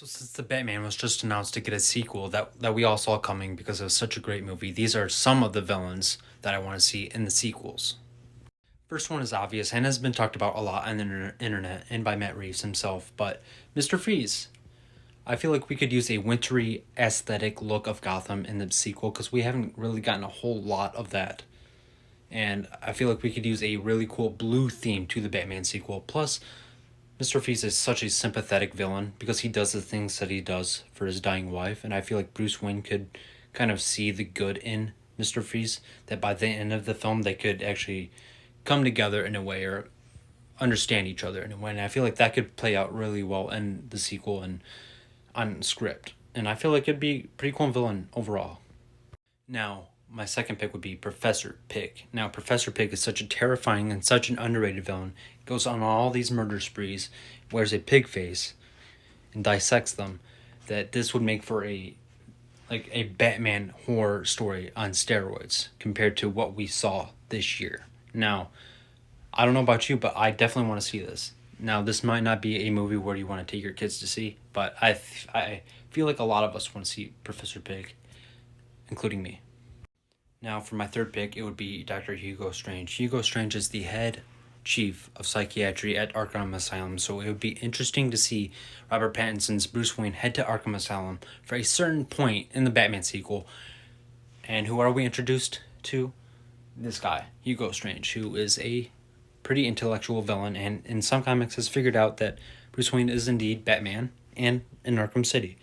So since The Batman was just announced to get a sequel that we all saw coming because it was such a great movie, these are some of the villains that I want to see in the sequels. First one is obvious and has been talked about a lot on the internet and by Matt Reeves himself, but Mr. Freeze. I feel like we could use a wintry aesthetic look of Gotham in the sequel because we haven't really gotten a whole lot of that. And I feel like we could use a really cool blue theme to the Batman sequel. Plus, Mr. Freeze is such a sympathetic villain because he does the things that he does for his dying wife, and I feel like Bruce Wayne could kind of see the good in Mr. Freeze, that by the end of the film they could actually come together in a way or understand each other in a way, and I feel like that could play out really well in the sequel and on script. And I feel like it'd be a pretty cool villain overall. Now, my second pick would be Professor Pig. Now, Professor Pig is such a terrifying and such an underrated villain. He goes on all these murder sprees, wears a pig face, and dissects them. That this would make for a Batman horror story on steroids compared to what we saw this year. Now, I don't know about you, but I definitely want to see this. Now, this might not be a movie where you want to take your kids to see, but I feel like a lot of us want to see Professor Pig, including me. Now, for my third pick, it would be Dr. Hugo Strange. Hugo Strange is the head chief of psychiatry at Arkham Asylum, so it would be interesting to see Robert Pattinson's Bruce Wayne head to Arkham Asylum for a certain point in the Batman sequel. And who are we introduced to? This guy, Hugo Strange, who is a pretty intellectual villain and in some comics has figured out that Bruce Wayne is indeed Batman and in Arkham City.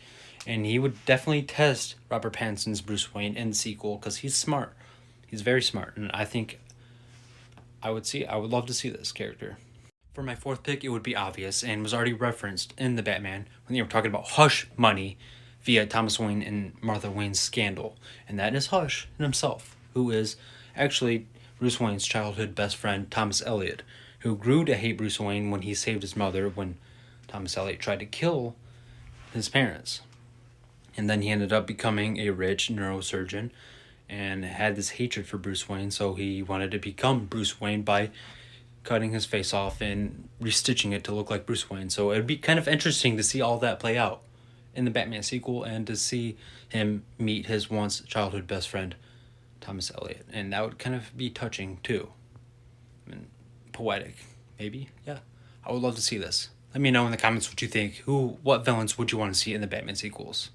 And he would definitely test Robert Pattinson's Bruce Wayne in the sequel because he's smart. He's very smart, and I think I would love to see this character. For my fourth pick, it would be obvious and was already referenced in The Batman when they were talking about hush money via Thomas Wayne and Martha Wayne's scandal. And that is Hush himself, who is actually Bruce Wayne's childhood best friend, Thomas Elliot, who grew to hate Bruce Wayne when he saved his mother when Thomas Elliot tried to kill his parents. And then he ended up becoming a rich neurosurgeon and had this hatred for Bruce Wayne, so he wanted to become Bruce Wayne by cutting his face off and restitching it to look like Bruce Wayne. So it'd be kind of interesting to see all that play out in the Batman sequel and to see him meet his once childhood best friend, Thomas Elliot. And that would kind of be touching too. I mean, poetic, maybe? Yeah. I would love to see this. Let me know in the comments what you think. What villains would you want to see in the Batman sequels?